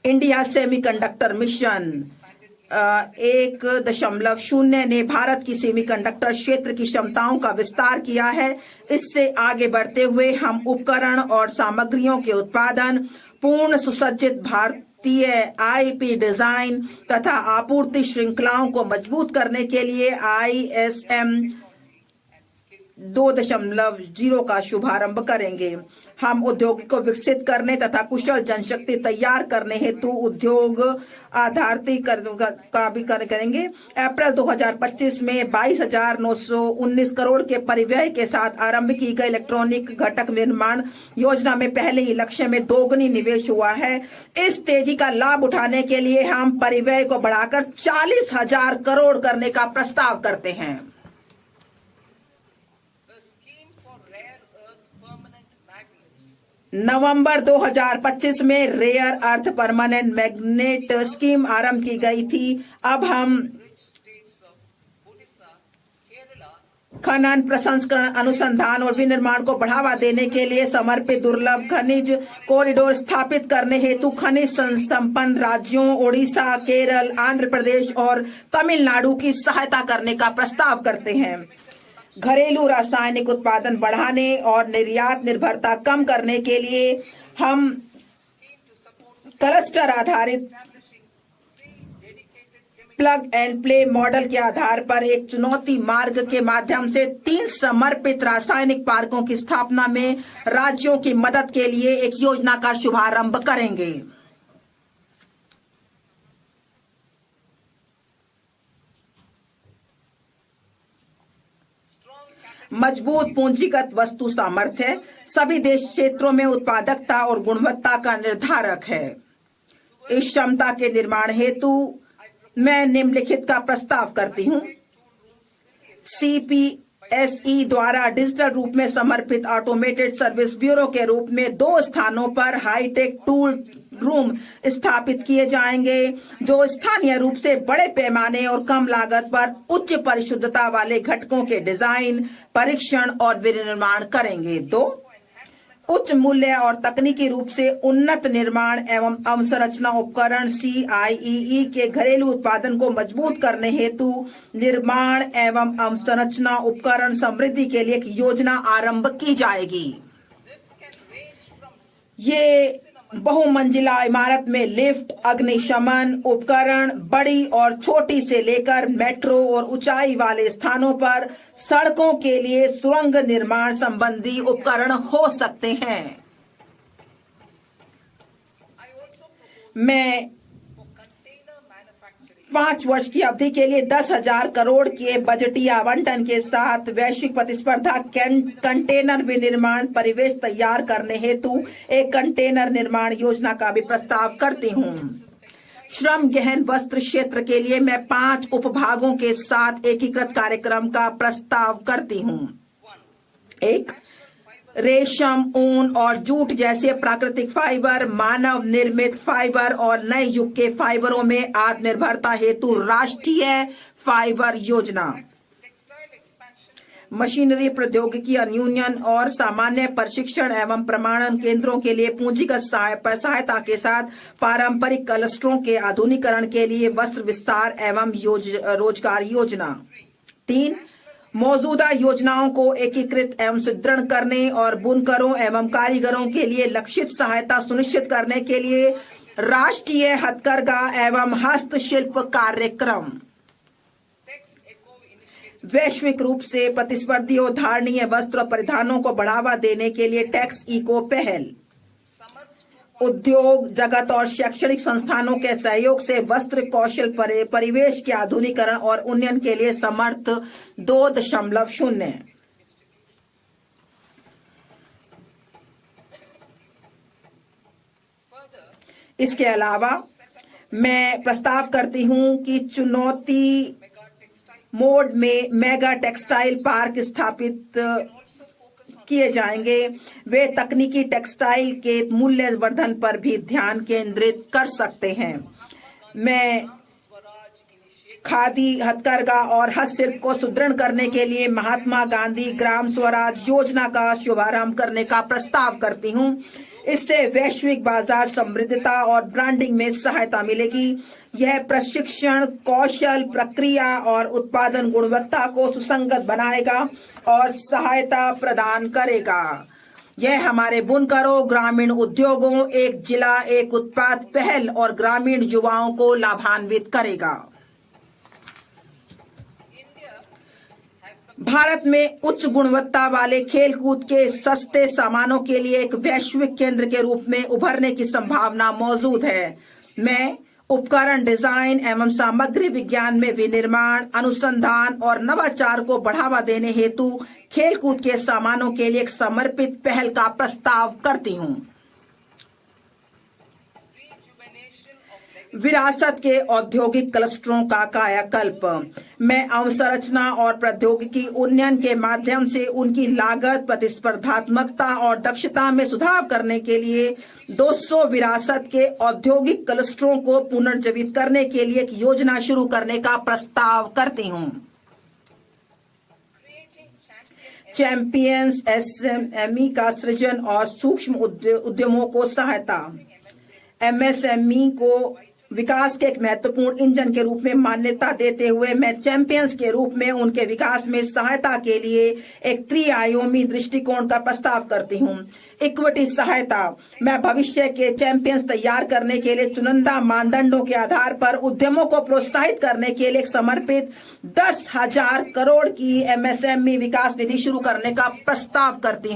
India semiconductor mission 1.0 ने भारत की semiconductor क्षेत्र की क्षमताओं का विस्तार किया है। इससे आगे बढ़ते हुए हम उपकरण और सामग्रियों के उत्पादन, पूर्ण सुसज्जित भारतीय आईपी डिजाइन तथा आपूर्ति श्रृंखलाओं को मजबूत करने के लिए ISM 2.0 का शुभारंभ करेंगे। हम उद्योग को विकसित करने तथा कुशल जनशक्ति तैयार करने हेतु उद्योग आधारित का भी करेंगे। अप्रैल 2025 में 22,919 करोड़ के परिव्यय के साथ आरंभ की गई इलेक्ट्रॉनिक घटक निर्माण योजना में पहले ही लक्ष्य में दोगुनी निवेश हुआ है। इस तेजी का लाभ उठाने के लिए हम परिव्यय को बढ़ाकर 40,000 करोड़ करने का प्रस्ताव करते हैं। नवंबर 2025 में rare earth permanent magnet scheme आरंभ की गई थी। अब हम खनन, प्रसंस्करण, अनुसंधान और विनिर्माण को बढ़ावा देने के लिए समर्पित दुर्लभ खनिज कॉरिडोर स्थापित करने हेतु खनिज संपन्न राज्यों ओडिशा, केरल, आंध्र प्रदेश और तमिलनाडु की सहायता करने का प्रस्ताव करते हैं। घरेलू रासायनिक उत्पादन बढ़ाने और निर्यात निर्भरता कम करने के लिए हम क्लस्टर आधारित प्लग एंड प्ले मॉडल के आधार पर एक चुनौती मार्ग के माध्यम से 3 समर्पित रासायनिक पार्कों की स्थापना में राज्यों की मदद के लिए एक योजना का शुभारंभ करेंगे। मजबूत पूंजीगत वस्तु सामर्थ्य सभी देश क्षेत्रों में उत्पादकता और गुणवत्ता का निर्धारक है। इस क्षमता के निर्माण हेतु मैं निम्नलिखित का प्रस्ताव करती हूँ। CPSE द्वारा डिजिटल रूप में समर्पित ऑटोमेटेड सर्विस ब्यूरो के रूप में 2 स्थानों पर हाईटेक टूल रूम स्थापित किए जाएंगे, जो स्थानीय रूप से बड़े पैमाने और कम लागत पर उच्च परिशुद्धता वाले घटकों के डिजाइन, परीक्षण और विनिर्माण करेंगे। 2 उच्च मूल्य और तकनीकी रूप से उन्नत निर्माण एवं अवसंरचना उपकरण CIEE के घरेलू उत्पादन को मजबूत करने हेतु निर्माण एवं अवसंरचना उपकरण समृद्धि के लिए एक योजना आरंभ की जाएगी। ये बहुमंजिला इमारत में लिफ्ट, अग्निशमन उपकरण, बड़ी और छोटी से लेकर मेट्रो और ऊंचाई वाले स्थानों पर सड़कों के लिए सुरंग निर्माण संबंधी उपकरण हो सकते हैं। मैं 5 वर्ष की अवधि के लिए 10,000 करोड़ के बजटीय आवंटन के साथ वैश्विक प्रतिस्पर्धा कंटेनर विनिर्माण परिवेश तैयार करने हेतु एक कंटेनर निर्माण योजना का भी प्रस्ताव करती हूँ। श्रम गहन वस्त्र क्षेत्र के लिए मैं 5 उपभागों के साथ एकीकृत कार्यक्रम का प्रस्ताव करती हूँ। 1 रेशम, ऊन और जूट जैसे प्राकृतिक फाइबर, मानव निर्मित फाइबर और नए युग के फाइबरों में आत्मनिर्भरता हेतु राष्ट्रीय फाइबर योजना। मशीनरी प्रौद्योगिकी अन्यून्यन और सामान्य प्रशिक्षण एवं प्रमाणन केंद्रों के लिए पूंजीगत सहायता के साथ पारंपरिक क्लस्टरों के आधुनिकीकरण के लिए वस्त्र विस्तार एवं रोजगार योजना। 3 मौजूदा योजनाओं को एकीकृत एवं सुदृढ़ करने और बुनकरों एवं कारीगरों के लिए लक्षित सहायता सुनिश्चित करने के लिए राष्ट्रीय हथकरघा एवं हस्तशिल्प कार्यक्रम। वैश्विक रूप से प्रतिस्पर्धी और धारणीय वस्त्र परिधानों को बढ़ावा देने के लिए टैक्स इको पहल। उद्योग जगत और शैक्षणिक संस्थानों के सहयोग से वस्त्र कौशल परिवेश के आधुनिकीकरण और उन्नयन के लिए समर्थ 2.0। इसके अलावा मैं प्रस्ताव करती हूं कि चुनौती मोड में मेगा टेक्सटाइल पार्क स्थापित किए जाएंगे। वे तकनीकी टेक्सटाइल के मूल्यवर्धन पर भी ध्यान केंद्रित कर सकते हैं। मैं खादी, हथकरघा और हस्तशिल्प को सुदृढ़ करने के लिए महात्मा गांधी ग्राम स्वराज योजना का शुभारंभ करने का प्रस्ताव करती हूं। इससे वैश्विक बाजार समृद्धता और ब्रांडिंग में सहायता मिलेगी। यह प्रशिक्षण कौशल प्रक्रिया और उत्पादन गुणवत्ता को सुसंगत बनाएगा और सहायता प्रदान करेगा। यह हमारे बुनकरों, ग्रामीण उद्योगों, एक जिला एक उत्पाद पहल और ग्रामीण युवाओं को लाभान्वित करेगा। भारत में उच्च गुणवत्ता वाले खेलकूद के सस्ते सामानों के लिए एक वैश्विक केंद्र के रूप में उभरने की संभावना मौजूद है। मैं उपकरण डिजाइन एवं सामग्री विज्ञान में विनिर्माण, अनुसंधान और नवाचार को बढ़ावा देने हेतु खेलकूद के सामानों के लिए एक समर्पित पहल का प्रस्ताव करती हूं। विरासत के औद्योगिक क्लस्टरों का कायाकल्प। मैं अवसंरचना और प्रौद्योगिकी उन्नयन के माध्यम से उनकी लागत, प्रतिस्पर्धात्मकता और दक्षता में सुधार करने के लिए 200 विरासत के औद्योगिक क्लस्टरों को पुनर्जीवित करने के लिए एक योजना शुरू करने का प्रस्ताव करती हूं। चैंपियंस एसएमई का सृजन और सूक्ष्म उद्यमों को सहायता। एमएसएमई को विकास के एक महत्वपूर्ण इंजन के रूप में मान्यता देते हुए मैं चैंपियंस के रूप में उनके विकास में सहायता के लिए एक त्रिआयामी दृष्टिकोण का प्रस्ताव करती हूं। इक्विटी सहायता। मैं भविष्य के चैंपियंस तैयार करने के लिए चुनिंदा मानदंडों के आधार पर उद्यमों को प्रोत्साहित करने के लिए एक समर्पित 10,000 करोड़ की एमएसएमई विकास निधि शुरू करने का प्रस्ताव करती हूं।